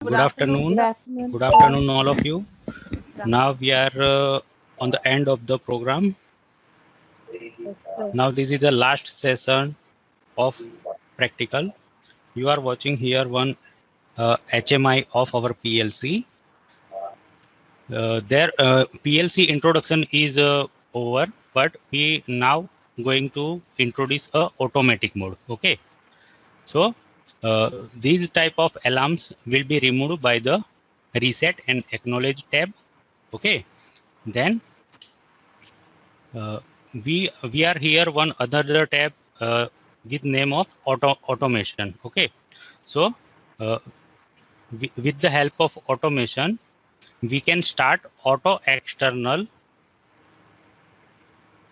Good afternoon. Good afternoon, Good sir. afternoon, all of you. Now we are on the end of the program. Yes, sir. Now this is the last session of practical. You are watching here one HMI of our PLC. PLC introduction is over, but we now going to introduce a automatic mode. Okay, so these type of alarms will be removed by the reset and acknowledge tab. Okay, then we are here one other tab with name of automation. Okay, so uh, with the help of automation we can start auto external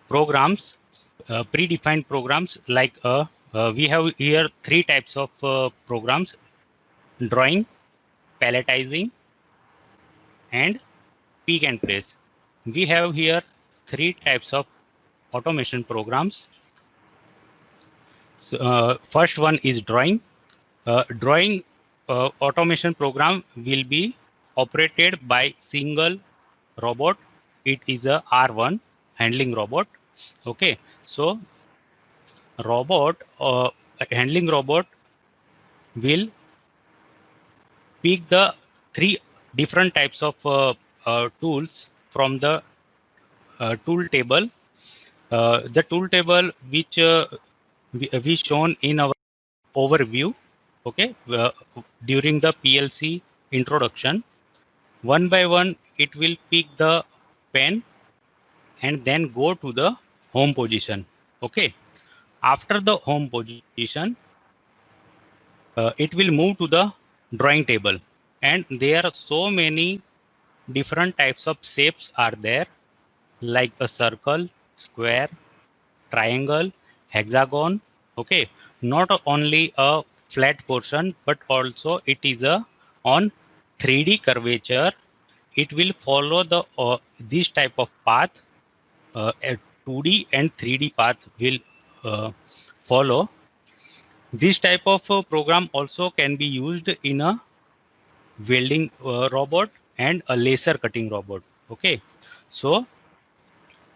programs, predefined programs like we have here three types of programs: drawing, palletizing, and pick and place. We have here three types of automation programs. So, first one is drawing. Drawing automation program will be operated by single robot. It is a R1 handling robot. Okay, so handling robot will pick the three different types of tools from the tool table. The tool table which we shown in our overview. Okay, during the PLC introduction, one by one it will pick the pen and then go to the home position. Okay, after the home position it will move to the drawing table, and there are so many different types of shapes are there, like a circle, square, triangle, hexagon. Okay, not only a flat portion but also it is a on 3D curvature. It will follow the this type of path. A 2D and 3D path will follow. This type of program also can be used in a welding robot and a laser cutting robot. Okay, so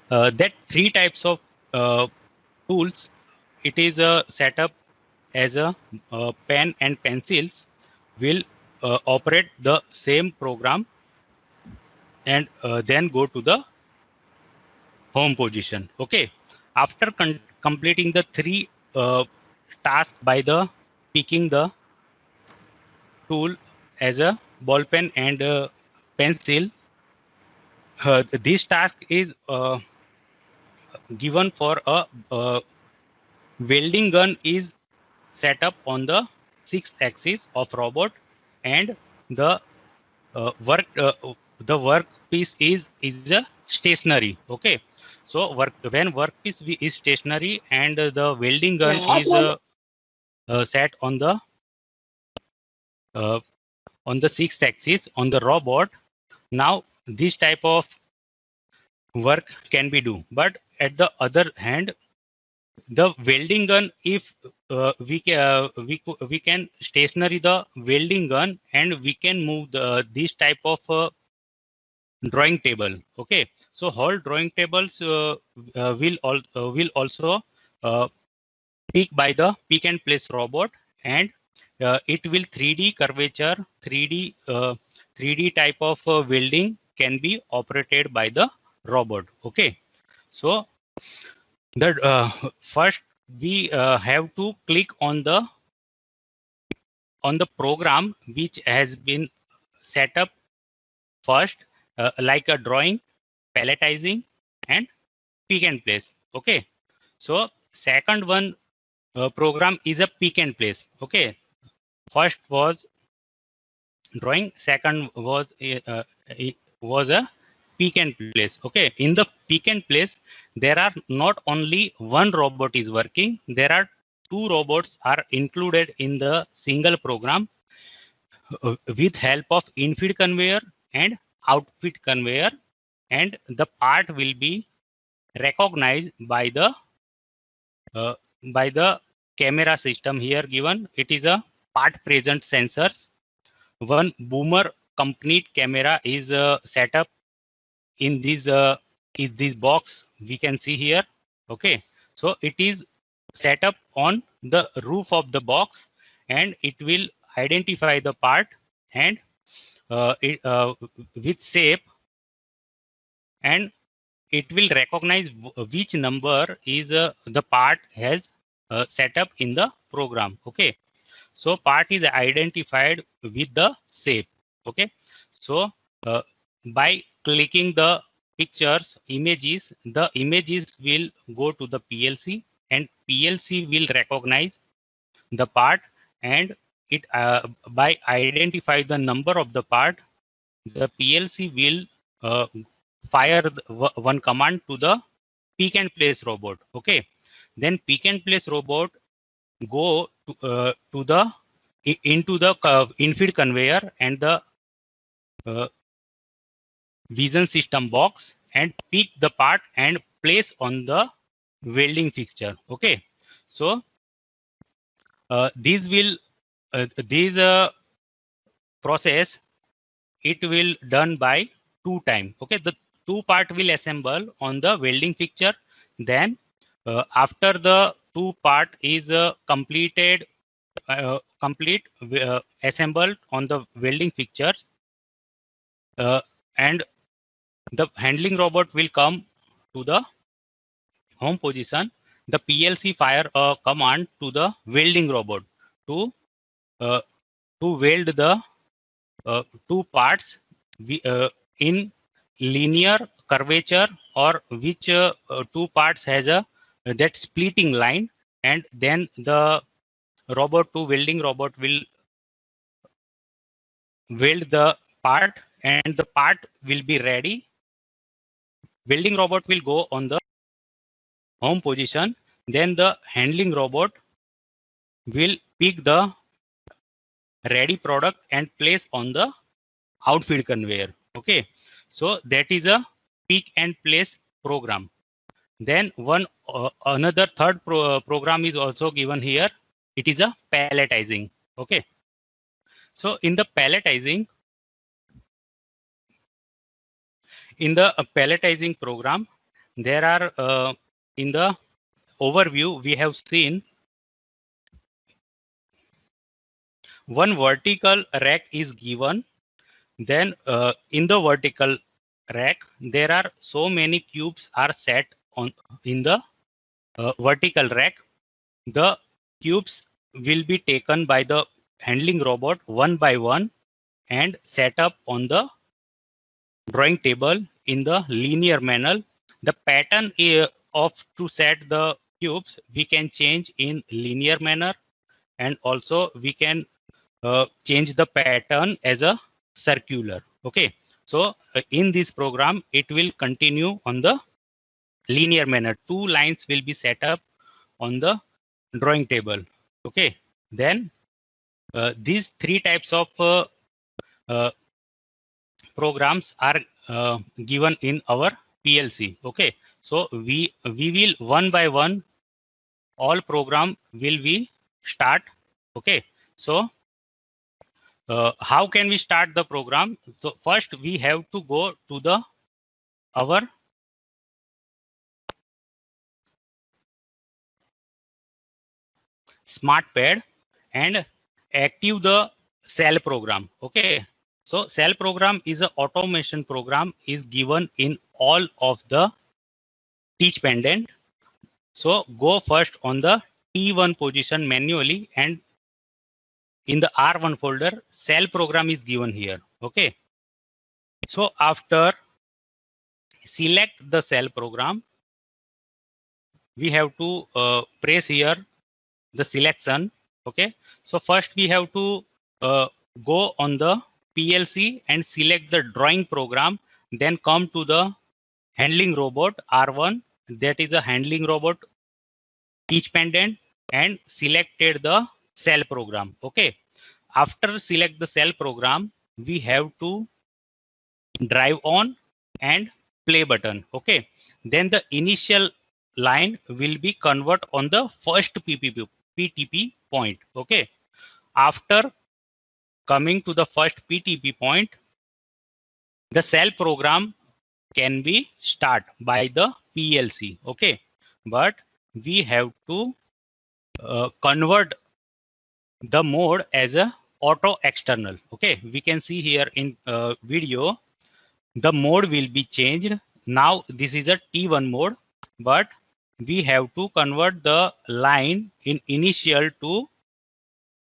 that three types of tools, it is set up as a pen and pencils will operate the same program and then go to the home position. Okay, after completing the three tasks by the picking the tool as a ball pen and pencil, this task is given for a welding gun is set up on the 6th axis of robot, and the the workpiece is a stationary. Okay, so when workpiece is stationary and the welding gun is set uh, on the 6th axis on the robot, now this type of work can be do. But at the other hand, the welding gun, if we can stationary the welding gun and we can move this type of drawing table. Okay, so whole drawing tables will also uh, pick by the pick and place robot, and it will 3D curvature, 3D type of welding can be operated by the robot. Okay, so the first we have to click on the program which has been set up first, like a drawing, palletizing, and pick and place. Okay, so second one program is a pick and place. Okay, first was drawing, second was a pick and place. Okay, in the pick and place there are not only one robot is working, there are two robots are included in the single program with help of in-feed conveyor and outfeed conveyor, and the part will be recognized by the camera system here given. It is a part present sensors. one boomer complete camera is set up in this box we can see here. Okay, so it is set up on the roof of the box, and it will identify the part and with shape, and it will recognize which number is the part has set up in the program. Okay, so part is identified with the shape. Okay, so by clicking the pictures images, the images will go to the PLC, and PLC will recognize the part, and it by identify the number of the part, the PLC will fire one command to the pick and place robot. Okay, then pick and place robot go to the into the infeed conveyor and the vision system box, and pick the part and place on the welding fixture. Okay, so this will this process, it will done by 2 times. Okay, the 2 part will assemble on the welding fixture. Then after the 2 part is completed assembled on the welding fixture, and the handling robot will come to the home position. The PLC fire a command to the welding robot to uh, weld the 2 parts in linear curvature, or which 2 parts has a that splitting line, and then the welding robot will weld the part, and the part will be ready. Welding robot will go on the home position. Then the handling robot will pick the ready product and place on the outfeed conveyor. Okay, so that is a pick and place program. Then one another third program is also given here. It is a palletizing. Okay, so in the palletizing program, there are in the overview we have seen one vertical rack is given. Then in the vertical rack there are so many cubes are set on in the vertical rack. The cubes will be taken by the handling robot one by one and set up on the drawing table in the linear manner. The pattern of to set the cubes we can change in linear manner, and also we can change the pattern as a circular. Okay, so in this program it will continue on the linear manner. 2 lines will be set up on the drawing table. Okay, then these 3 types of programs are given in our PLC. Okay, so we will one by one all program will be start. Okay, so how can we start the program? So first we have to go to the our smart pad and active the cell program. Okay, so cell program is a automation program is given in all of the teach pendant. So go first on the T1 position manually, and in the R1 folder cell program is given here. Okay, so after select the cell program, we have to press here the selection. Okay, so first we have to go on the PLC and select the drawing program, then come to the handling robot R1, that is a handling robot teach pendant, and selected the cell program. Okay, after select the cell program we have to drive on and play button. Okay, then the initial line will be convert on the first PTP point. Okay, after coming to the first PTP point, the cell program can be start by the PLC. Okay, but we have to convert the mode as a auto external. Okay, we can see here in video the mode will be changed. Now this is a T1 mode, but we have to convert the line in initial to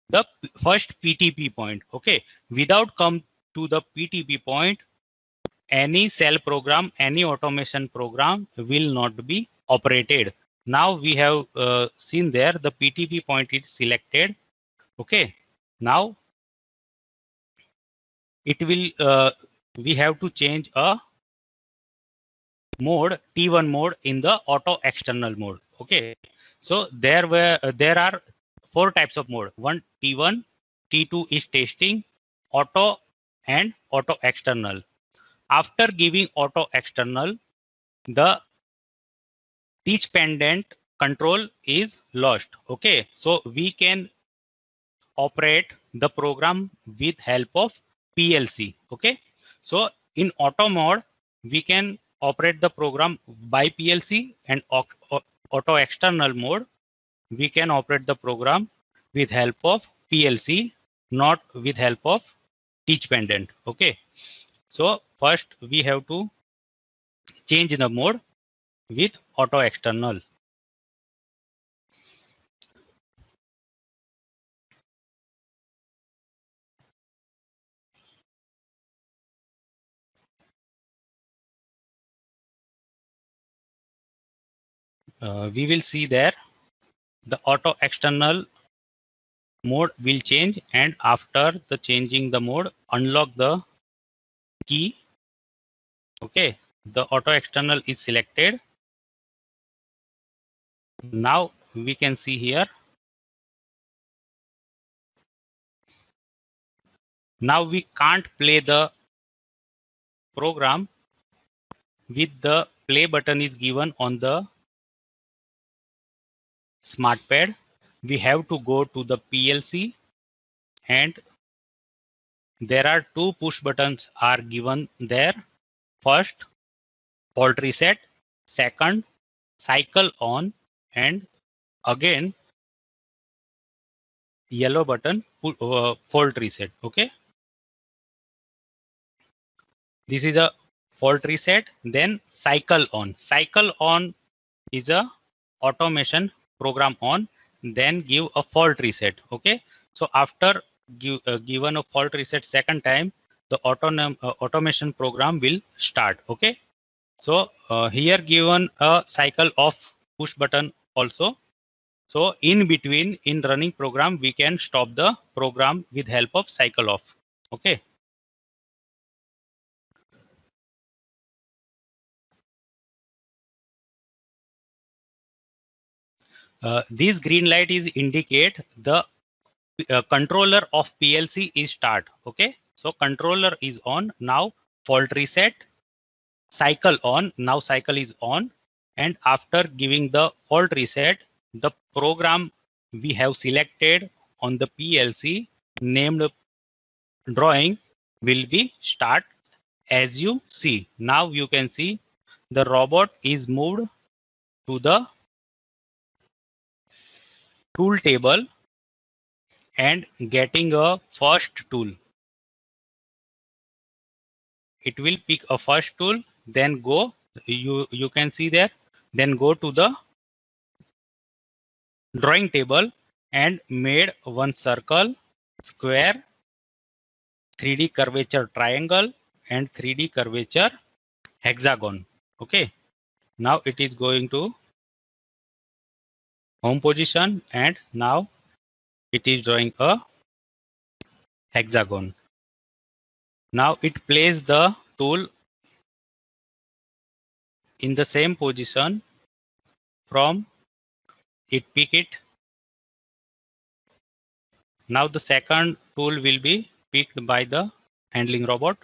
the first PTP point. Okay, without come to the PTP point, any cell program, any automation program will not be operated. Now we have seen there the PTP point is selected. Okay, now it will we have to change a mode T1 mode in the auto external mode. Okay, so there are four types of mode. One T1, T2 is testing, auto and auto external. After giving auto external, the teach pendant control is lost. Okay, so we can operate the program with help of PLC. Okay, so in auto mode we can operate the program by PLC, and auto external mode we can operate the program with help of PLC, not with help of teach pendant. Okay, so first we have to change the mode with auto external. We will see there the auto external mode will change, and after the changing the mode, unlock the key. Okay, the auto external is selected. Now we can see here. Now we can't play the program with the play button is given on the smart pad. We have to go to the PLC, and there are two push buttons are given there. First, fault reset. Second, cycle on, and again yellow button fault reset. Okay, this is a fault reset. Then cycle on is a automation program on, then give a fault reset. Okay, so after given a fault reset second time, the automation program will start. Okay, so here given a cycle off push button also. So in between, in running program, we can stop the program with help of cycle off. Okay. This green light is indicate the controller of PLC is start. Okay. So controller is on now. Fault reset. Cycle on. Now cycle is on. And after giving the fault reset, the program we have selected on the PLC named drawing will be start. As you see, now you can see the robot is moved to the tool table and getting a first tool. It will pick a first tool, then go, you can see there, then go to the drawing table and made one circle, square, 3D curvature triangle, and 3D curvature hexagon. Okay, now it is going to home position, and now it is drawing a hexagon. Now it places the tool in the same position from it pick it. Now the second tool will be picked by the handling robot.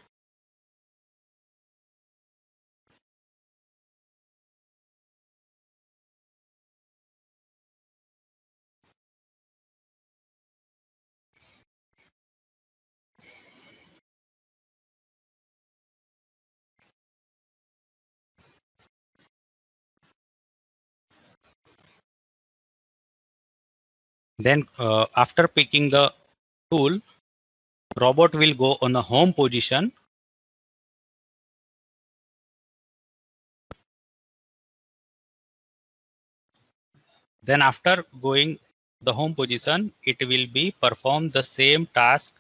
Then after picking the tool, robot will go on a home position. Then after going the home position, it will be perform the same task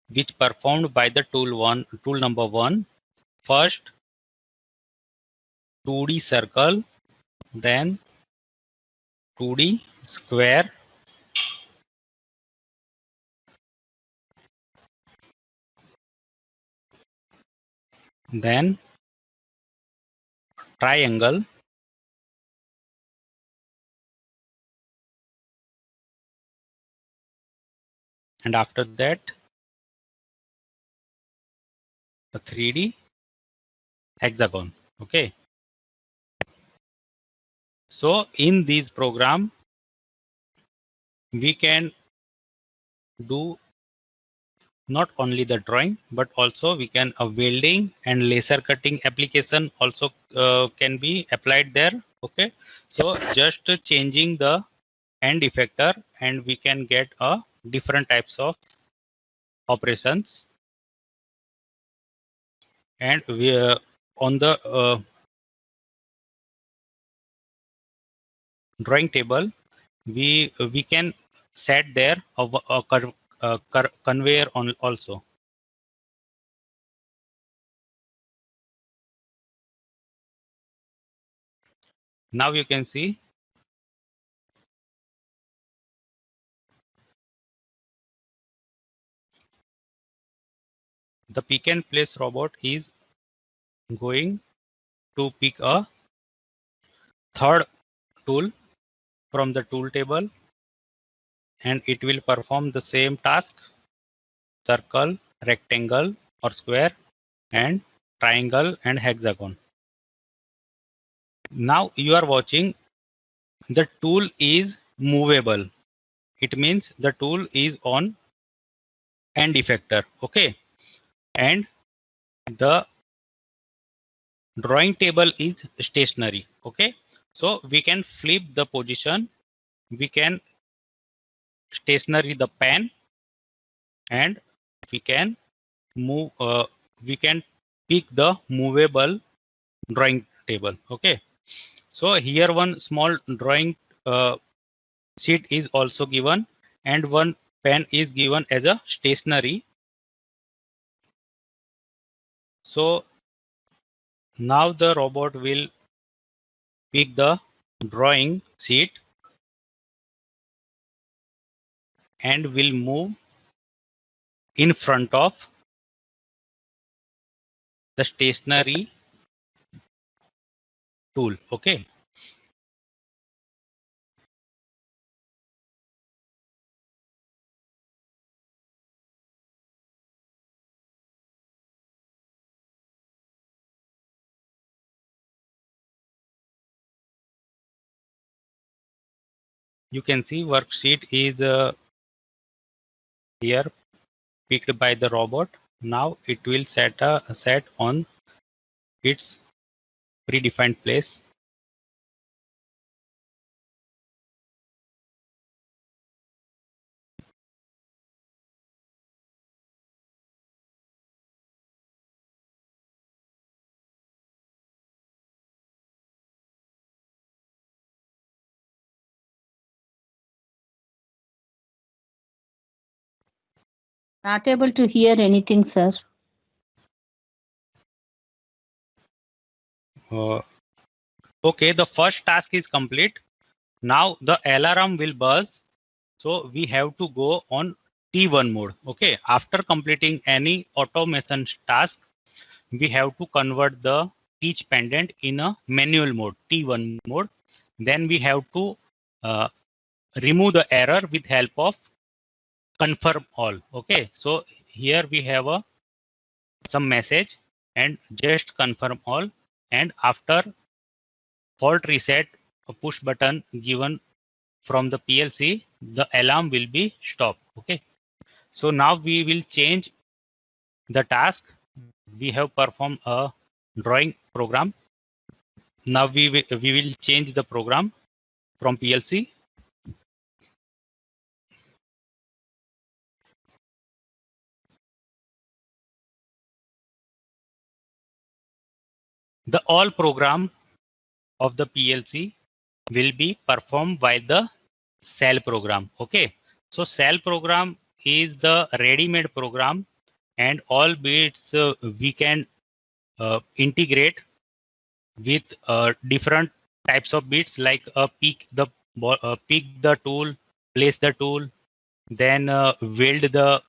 which performed by the tool number 1. First 2D circle, then 2D square, then triangle, and after that the 3D hexagon. Okay, so in this program we can do not only the drawing, but also we can welding and laser cutting application also can be applied there. Okay, so just changing the end effector and we can get a different types of operations. And we on the drawing table we can set there a conveyor on also. Now you can see the pick and place robot is going to pick a third tool from the tool table, and it will perform the same task: circle, rectangle or square, and triangle and hexagon. Now you are watching the tool is movable. It means the tool is on end effector. Okay, and the drawing table is stationary. Okay, so we can flip the position, we can stationary the pen, and we can move we can pick the movable drawing table. Okay, so here one small drawing sheet is also given, and one pen is given as a stationary. So now the robot will pick the drawing sheet and will move in front of the stationary tool. Okay, you can see worksheet is here picked by the robot. Now it will set on its predefined place. Not able to hear anything, sir. Okay, the first task is complete. Now the alarm will buzz, so we have to go on T1 mode. Okay, after completing any automation task, we have to convert the teach pendant in a manual mode, T1 mode. Then we have to remove the error with help of confirm all. Okay, so here we have some message and just confirm all, and after fault reset, a push button given from the PLC, the alarm will be stopped. Okay, so now we will change the task. We have performed a drawing program. Now we will change the program from PLC. the all program of the PLC will be performed by the cell program. Okay, so cell program is the ready-made program, and all bits we can integrate with different types of bits, like pick the tool, place the tool, then weld the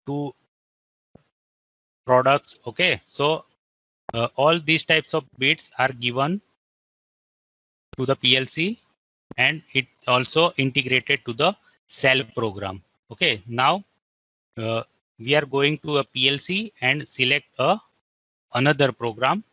two products. Okay, so all these types of bits are given to the PLC, and it also integrated to the cell program. Okay, now we are going to a PLC and select another program.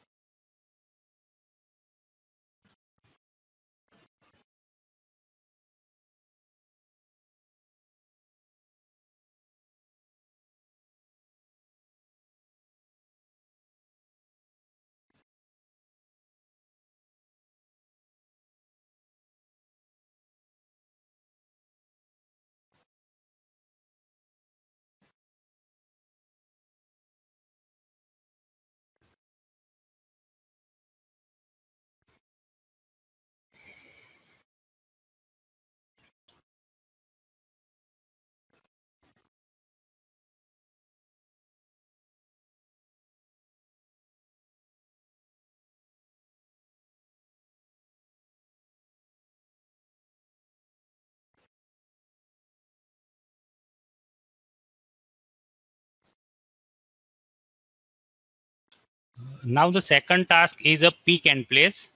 Now the second task is a pick and place.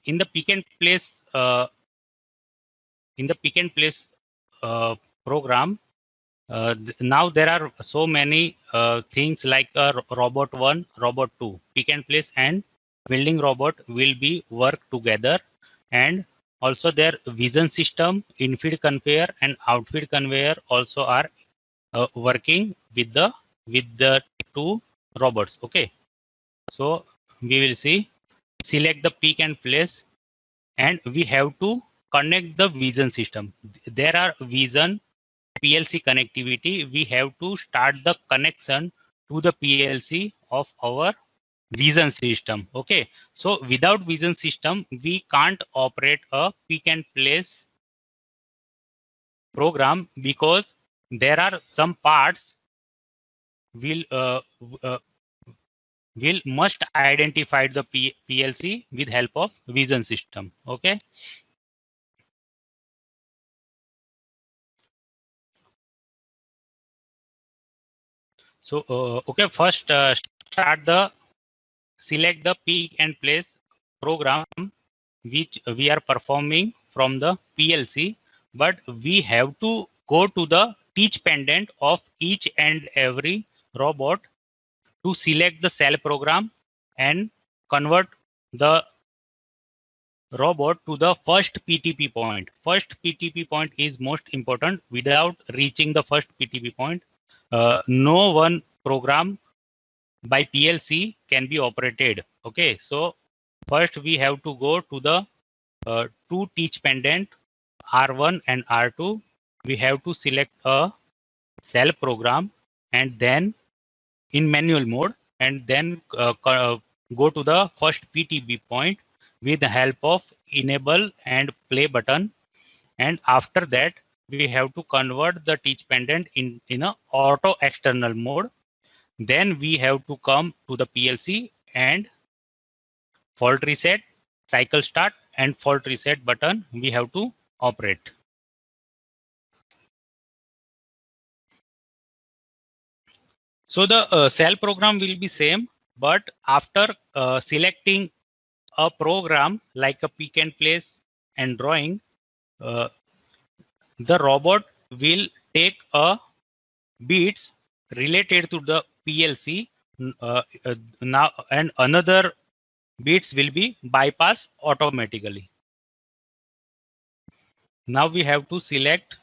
In the pick and place program, now there are so many things like robot 1, robot 2. Pick and place and building robot will be work together, and also their vision system, in-feed conveyor and out-feed conveyor also are working with the two robots. Okay, so we will see, select the pick and place, and we have to connect the vision system. There are vision PLC connectivity. We have to start the connection to the PLC of our vision system. Okay, so without vision system we can't operate a pick and place program, because there are some parts will must identify the PLC with help of vision system. Okay, so okay, first select the pick and place program which we are performing from the PLC, but we have to go to the teach pendant of each and every robot to select the cell program and convert the robot to the first PTP point. First PTP point is most important. Without reaching the first PTP point, no one program by PLC can be operated. Okay, so first we have to go to the two teach pendant R1 and R2. We have to select a cell program, and then in manual mode, and then go to the first PTB point with the help of enable and play button. And after that we have to convert the teach pendant in a auto external mode. Then we have to come to the PLC and fault reset, cycle start, and fault reset button we have to operate. So the cell program will be same, but after selecting a program like a pick and place and drawing, uh, the robot will take a bits related to the PLC now, and another bits will be bypassed automatically. Now we have to select,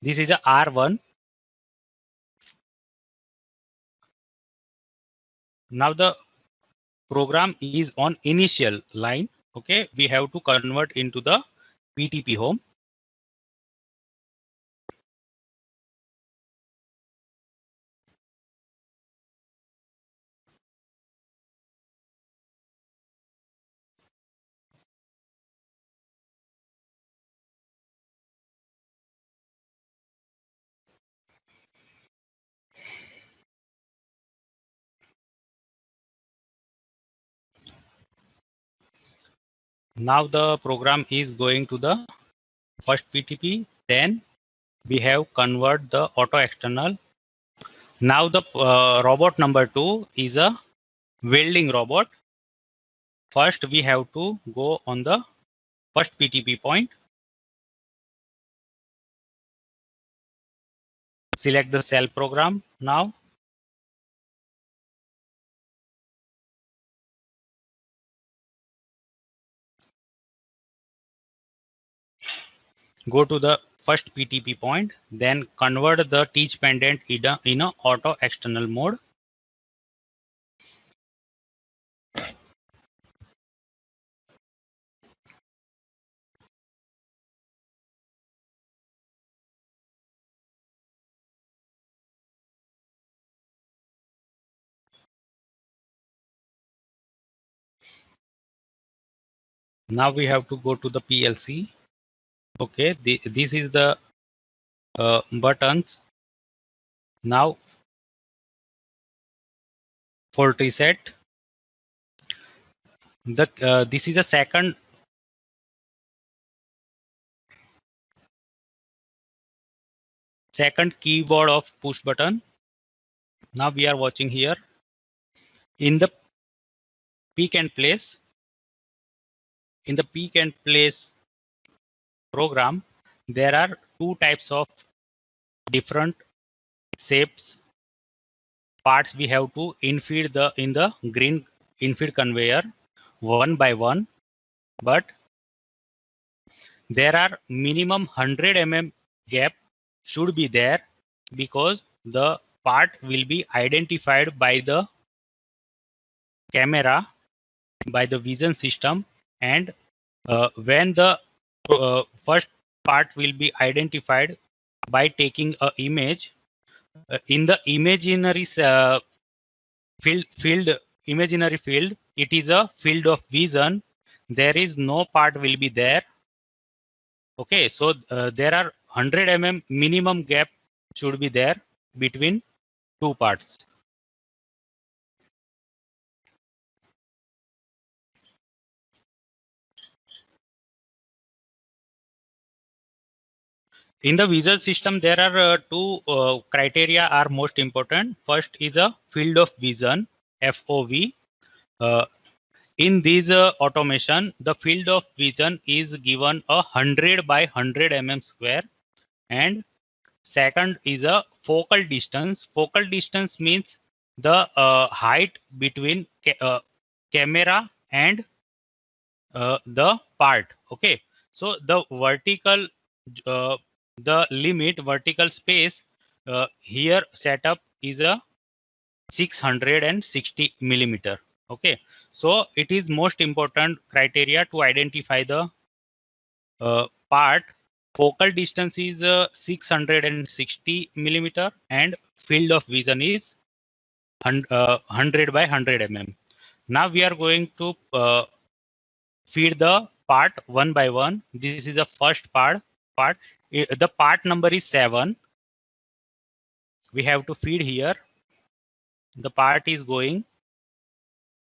this is a R1. Now the program is on initial line. Okay, we have to convert into the PTP home. Now the program is going to the first PTP. Then we have convert the auto external. Now the robot number 2 is a welding robot. First we have to go on the first PTP point. Select the cell program now. Go to the first PTP point, then convert the teach pendant in a auto external mode. Now we have to go to the PLC. Okay, this is the buttons. Now fault reset. This is a second keyboard of push button. Now we are watching here in the pick and place. In the pick and place program, there are two types of different shapes parts. We have to infeed in the green infeed conveyor one by one, but there are minimum 100 mm gap should be there, because the part will be identified by the camera, by the vision system, and when the first part will be identified by taking a image in the imaginary field imaginary field, it is a field of vision. There is no part will be there. Okay, so there are 100 mm minimum gap should be there between two parts. In the visual system, there are two criteria are most important. First is a field of vision, FOV. In this automation, the field of vision is given 100 by 100 mm square. And second is a focal distance. Focal distance means the height between camera and the part. Okay, so the vertical the limit vertical space here setup is a 660 millimeter. Okay, so it is most important criteria to identify the part. Focal distance is 660 millimeter and field of vision is 100 by 100 mm. Now we are going to feed the part one by one. This is the first part. The part number is 7. We have to feed here. The part is going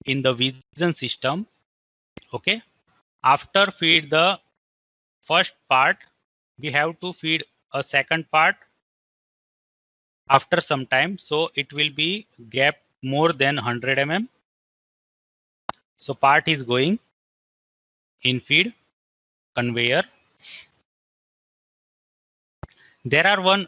in the vision system. Okay, after feed the first part, we have to feed a second part after some time, so it will be gap more than 100 mm. So part is going in feed conveyor. There are one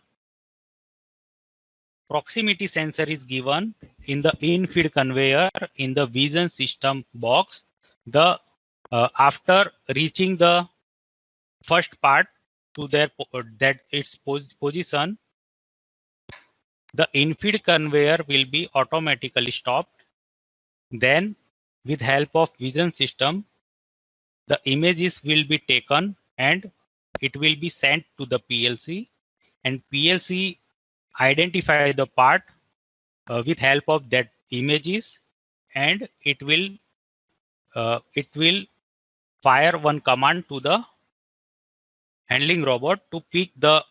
proximity sensor is given in the in-feed conveyor in the vision system box. The after reaching the first part to their that its position, the in-feed conveyor will be automatically stopped. Then with help of vision system, the images will be taken and it will be sent to the PLC, and PLC identify the part with help of that images, and it will fire one command to the handling robot to pick that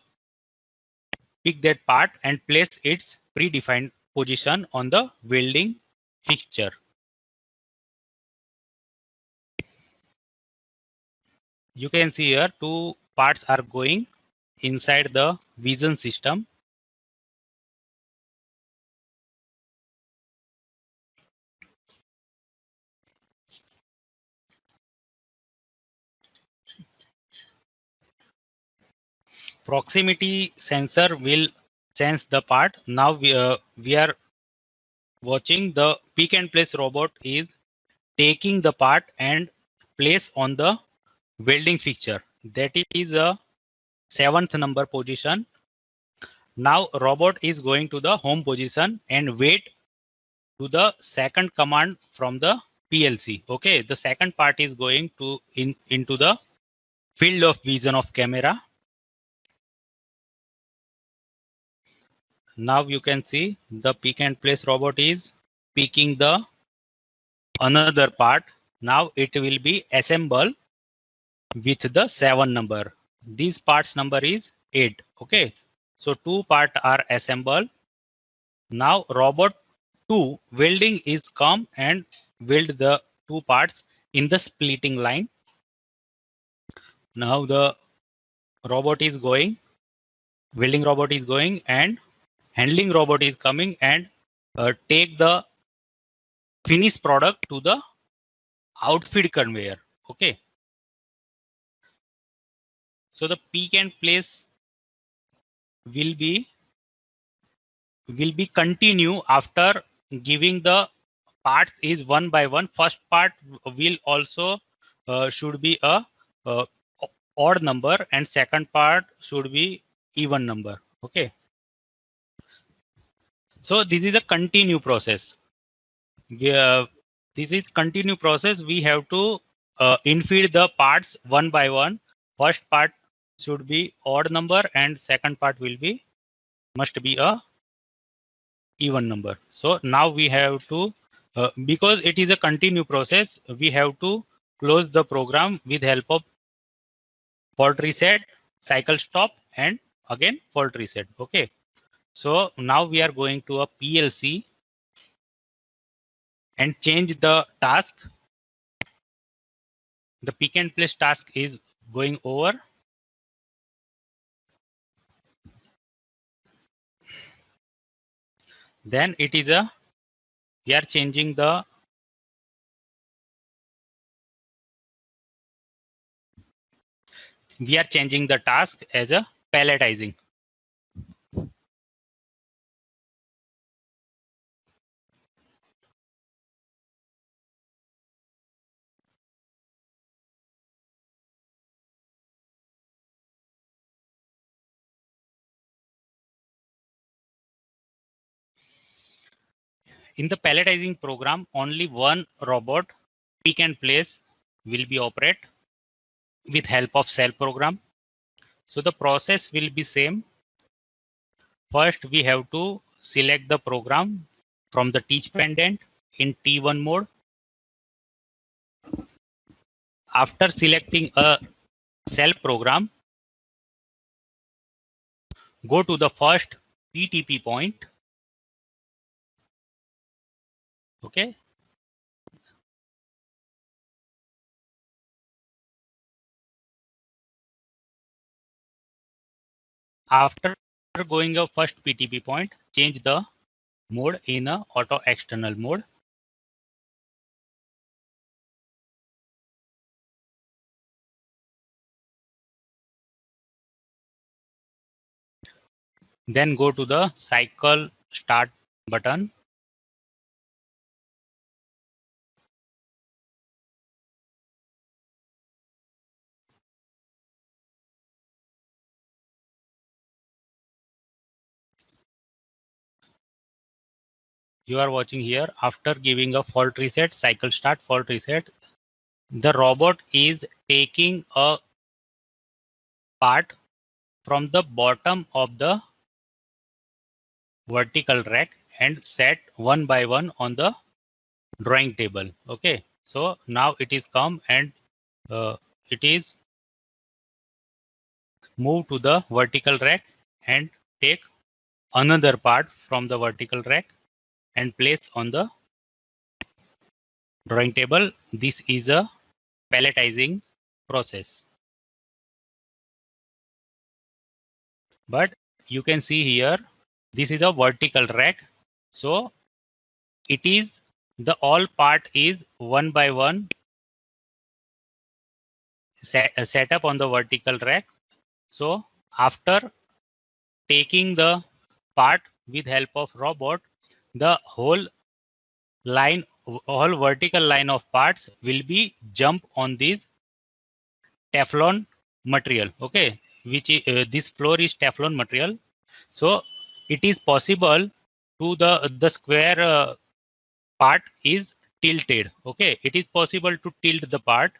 part and place its predefined position on the welding fixture. You can see here two parts are going inside the vision system. Proximity sensor will sense the part. Now we are watching the pick and place robot is taking the part and place on the welding fixture. That is a 7th number position. Now robot is going to the home position and wait to the second command from the PLC. Okay, the second part is going to into the field of vision of camera. Now you can see the pick and place robot is picking the another part. Now it will be assembled with the 7 number. These parts number is 8. Okay, so two part are assembled. Now robot 2 welding is come and weld the two parts in the splitting line. Now the robot is going, welding robot is going, and handling robot is coming and take the finished product to the outfeed conveyor. Okay, so the pick and place will be continue after giving the parts is one by one. First part will also should be a odd number and second part should be even number. Okay, so this is a continue process. This is continue process. We have to infeed the parts one by one. First part should be odd number and second part will be must be a even number. So now we have to because it is a continue process, we have to close the program with help of fault reset, cycle stop, and again fault reset. Okay, so now we are going to a PLC and change the task. The pick and place task is going over. Then it is a we are changing the task as a palletizing. In the palletizing program, only one robot pick and place will be operate with help of cell program. So the process will be same. First, we have to select the program from the teach pendant in T1 mode. After selecting a cell program, go to the first PTP point. Okay. After going a first PTP point, change the mode in a auto external mode. Then go to the cycle start button. You are watching here, after giving a fault reset, cycle start, fault reset, the robot is taking a part from the bottom of the vertical rack and set one by one on the drawing table. Okay, so now it is come and it is move to the vertical rack and take another part from the vertical rack and place on the drawing table. This is a palletizing process. But you can see here, this is a vertical rack. So it is the all part is one by one set up on the vertical rack. So after taking the part with help of robot, the whole vertical line of parts will be jump on this Teflon material. Okay, which is, this floor is Teflon material. So it is possible to the square part is tilted. Okay, it is possible to tilt the part.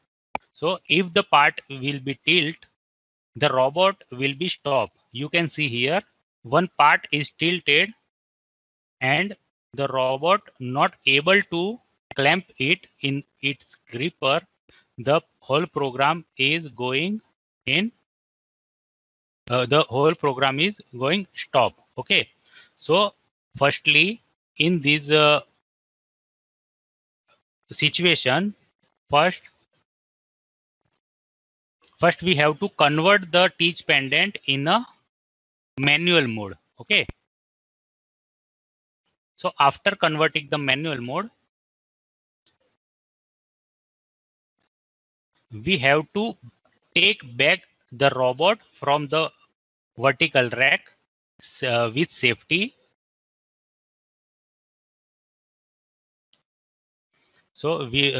So if the part will be tilt, the robot will be stopped. You can see here one part is tilted and the robot not able to clamp it in its gripper. The whole program is going in the whole program is going stop. Okay, so firstly in this situation, first we have to convert the teach pendant in a manual mode. Okay, so after converting the manual mode, we have to take back the robot from the vertical rack with safety. So we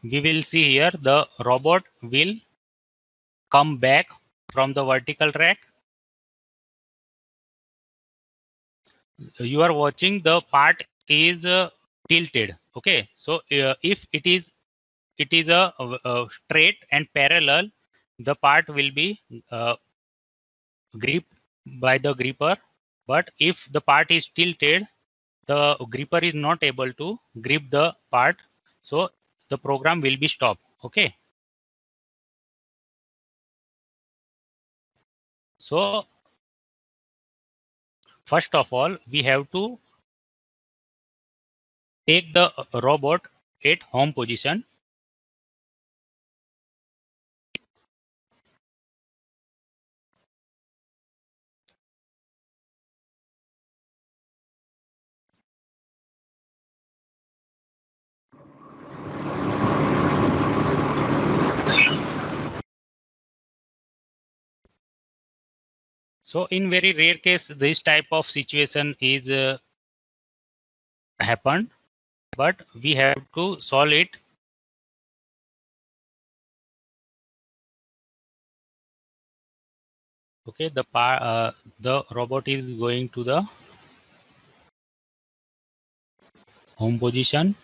will see here the robot will come back from the vertical rack. You are watching the part is tilted. Okay, so if it is a straight and parallel, the part will be gripped by the gripper. But if the part is tilted, the gripper is not able to grip the part, so the program will be stopped. Okay, so first of all we have to take the robot at home position. So in very rare case this type of situation is happened, but we have to solve it. Okay, the robot is going to the home position.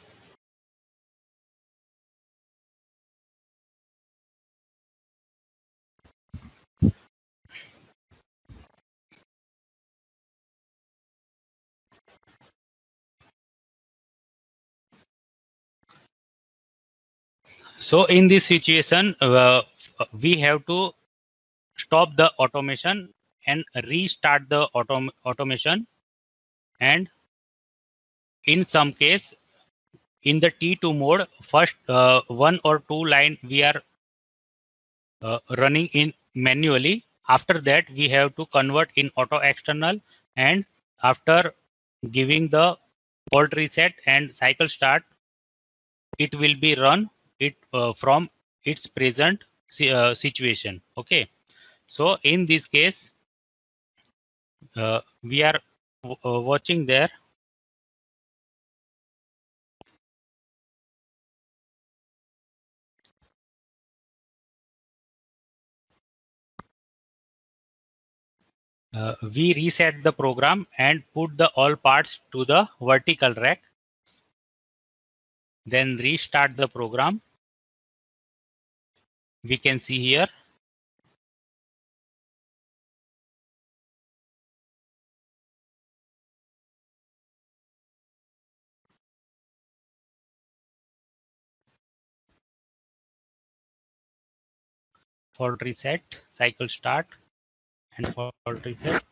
So in this situation, we have to stop the automation and restart the automation. And in some case, in the T2 mode, first one or two line we are running in manually. After that, we have to convert in auto external, and after giving the port reset and cycle start, it will be run it from its present situation. Okay, so in this case we are watching there. We reset the program and put the all parts to the vertical rack, then restart the program. We can see here fault reset, cycle start, and fault reset.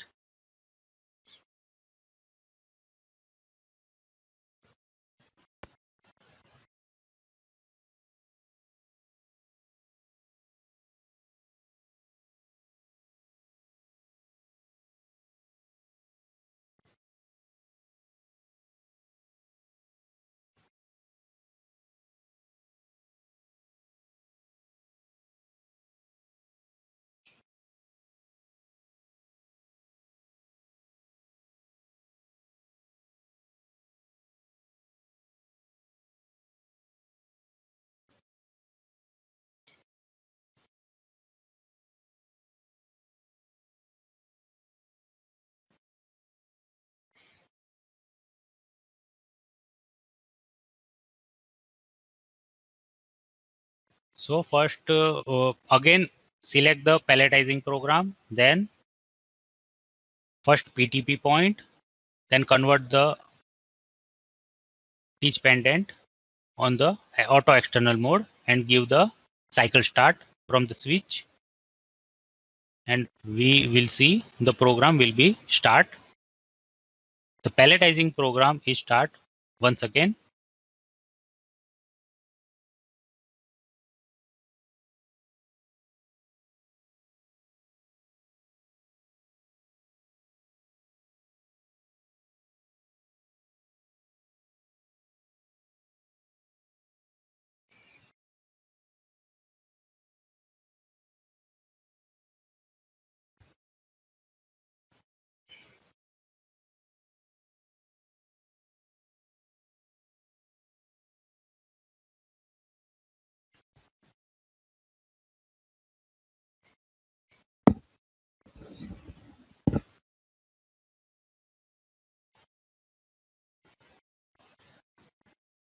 So first, again, select the palletizing program, then first PTP point, then convert the teach pendant on the auto external mode and give the cycle start from the switch. And we will see the program will be start. The palletizing program is start once again.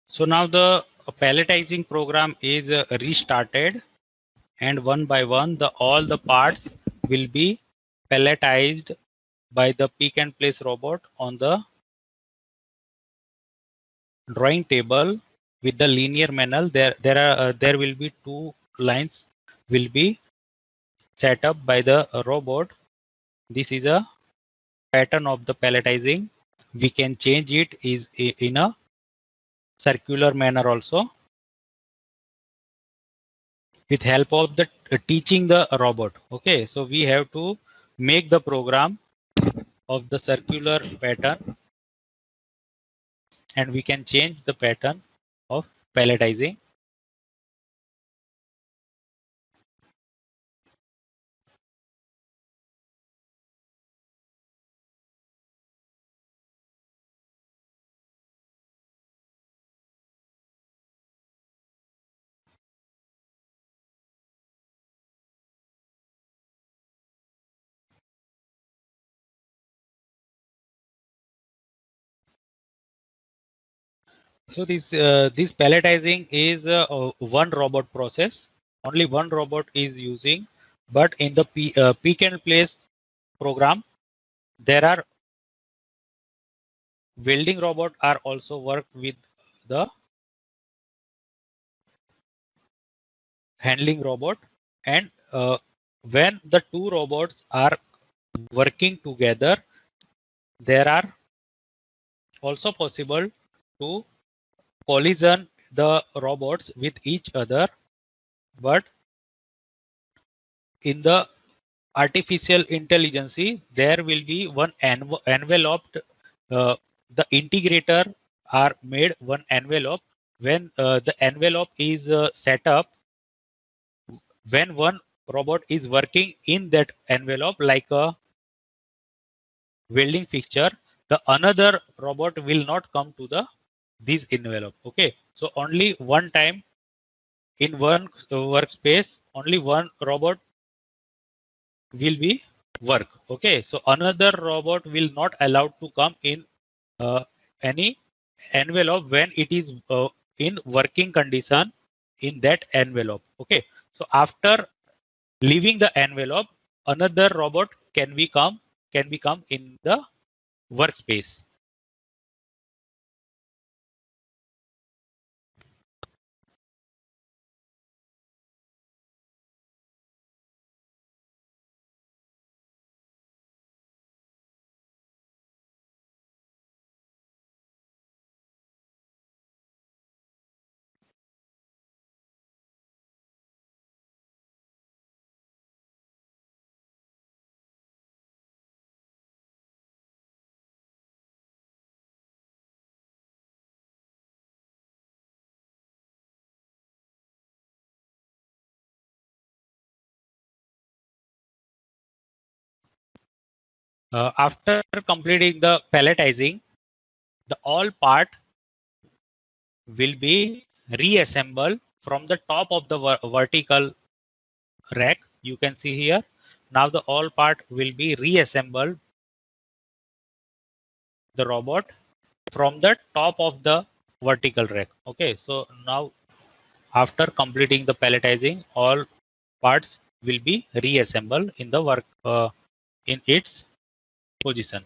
So now the palletizing program is restarted, and one by one all the parts will be palletized by the pick and place robot on the drawing table with the linear manner. There will be two lines will be set up by the robot. This is a pattern of the palletizing. We can change it is in a circular manner also with help of the teaching the robot. Okay, so we have to make the program of the circular pattern, and we can change the pattern of palletizing. So this palletizing is one robot process. Only one robot is using, but in the pick and place program, there are welding robot are also work with the handling robot, and when the two robots are working together, there are also possible to collision the robots with each other, but in the artificial intelligence there will be one enveloped the integrator are made one envelope. When the envelope is set up, when one robot is working in that envelope like a welding fixture, the another robot will not come to the this envelope. Okay, so only one time in one workspace only one robot will be work. Okay, so another robot will not allowed to come in any envelope when it is in working condition in that envelope. Okay, so after leaving the envelope, another robot can become in the workspace. After completing the palletizing, the all part will be reassembled from the top of the vertical rack. You can see here. Now the all part will be reassembled the robot from the top of the vertical rack. Okay, so now After completing the palletizing, all parts will be reassembled in the work in its position.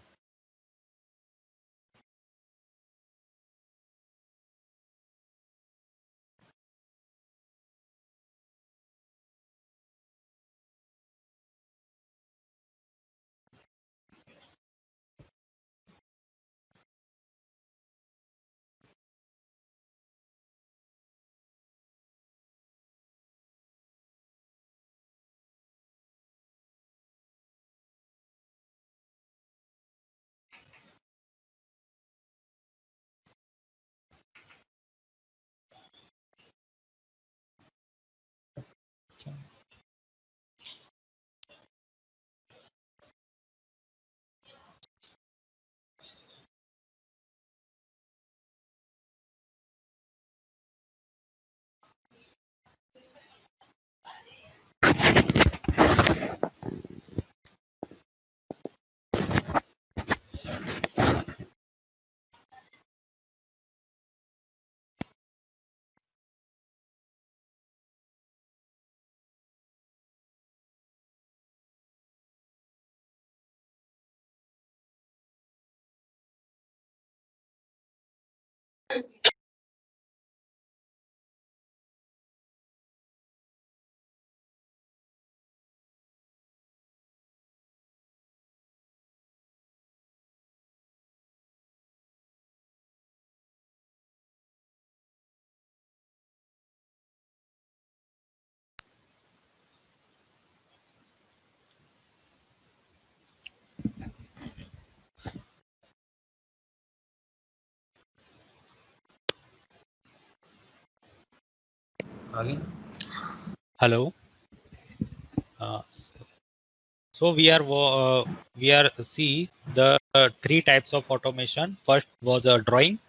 Hello. So we are see the three types of automation. First was a drawing.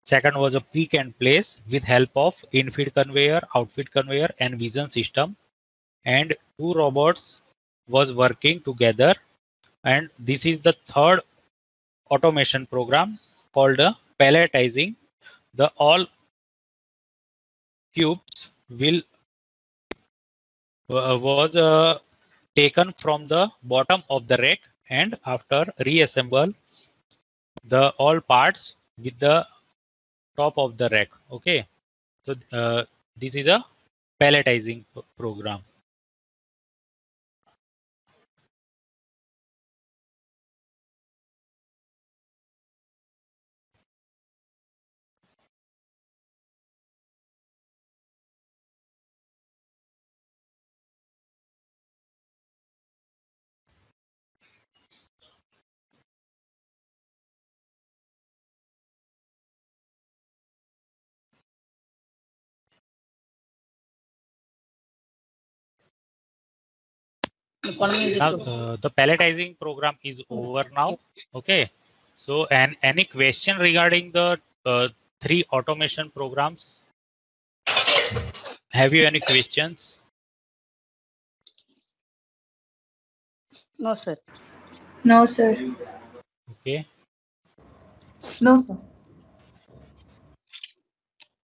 Second was a pick and place with help of in-feed conveyor, out-feed conveyor, and vision system. And two robots was working together. And this is the third automation program called palletizing. The all cubes will was taken from the bottom of the rack, and after reassemble the all parts with the top of the rack. Okay, so this is a palletizing program. Now the palletizing program is over now. Okay, so and any question regarding the three automation programs? Have you any questions? No, sir. No, sir. Okay. No, sir.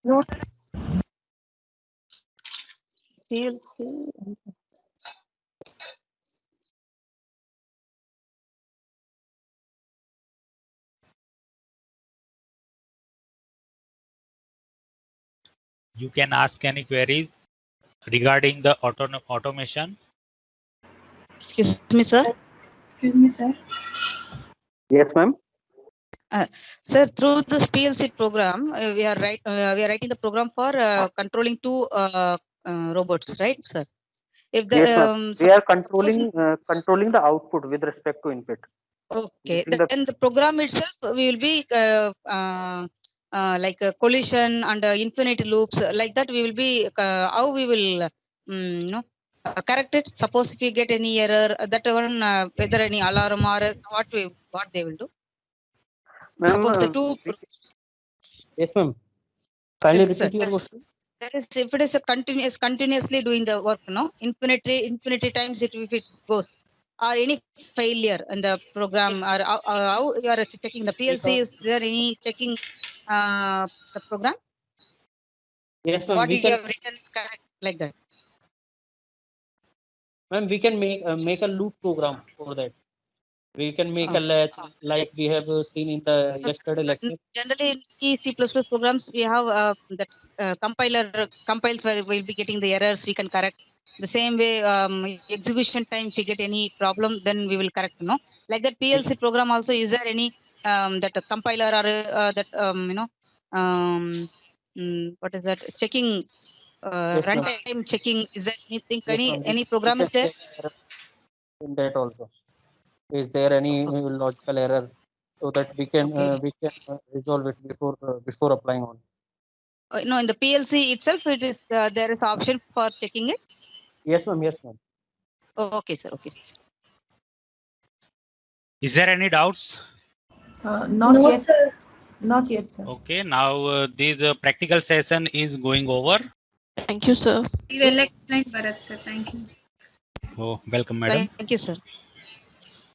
No. PLC. You can ask any queries regarding the automation. Excuse me, sir. Excuse me, sir. Yes, ma'am. Sir, through this PLC program, we are writing the program for controlling two robots, right, sir? If the Yes, ma'am. We are controlling the output with respect to input. okay, Using the- then the program itself will be like a collision and infinite loops. Like that, we will be how we will correct it. Suppose if we get any error, that one whether any alarm or what they will do. Ma'am, Suppose the two. yes, ma'am. Kindly Yes, sir. repeat your question. That is, if it is a continuously doing the work, no, infinity times if it goes, or any failure in the program, or how you are checking the PLC, is there any checking the program? Yes, ma'am. What We you can, have written is correct, like that. ma'am, we can make a loop program for that. We can make a Okay. latch like we have seen in the Because, yesterday lecture. generally in C programs, we have that compiler compiles where we'll be getting the errors, we can correct. The same way, execution time, if we get any problem, then we will correct, no? Like that PLC program also, is there any that a compiler or that, what is that? Checking, Yes, ma'am. runtime checking, is there anything, Yes, ma'am. any We program can is there? check error in that also. Is there any logical error so that we can Okay. resolve it before applying on? No, in the PLC itself, it is there is option for checking it. Yes, ma'am. Yes, ma'am. Okay, sir. Okay. Is there any doubts? Not No, yet. sir. Not yet, sir. Okay, now this practical session is going over. Thank you, sir. Well explained, Bharat sir. Thank you. Oh, welcome, madam. Thank you, sir.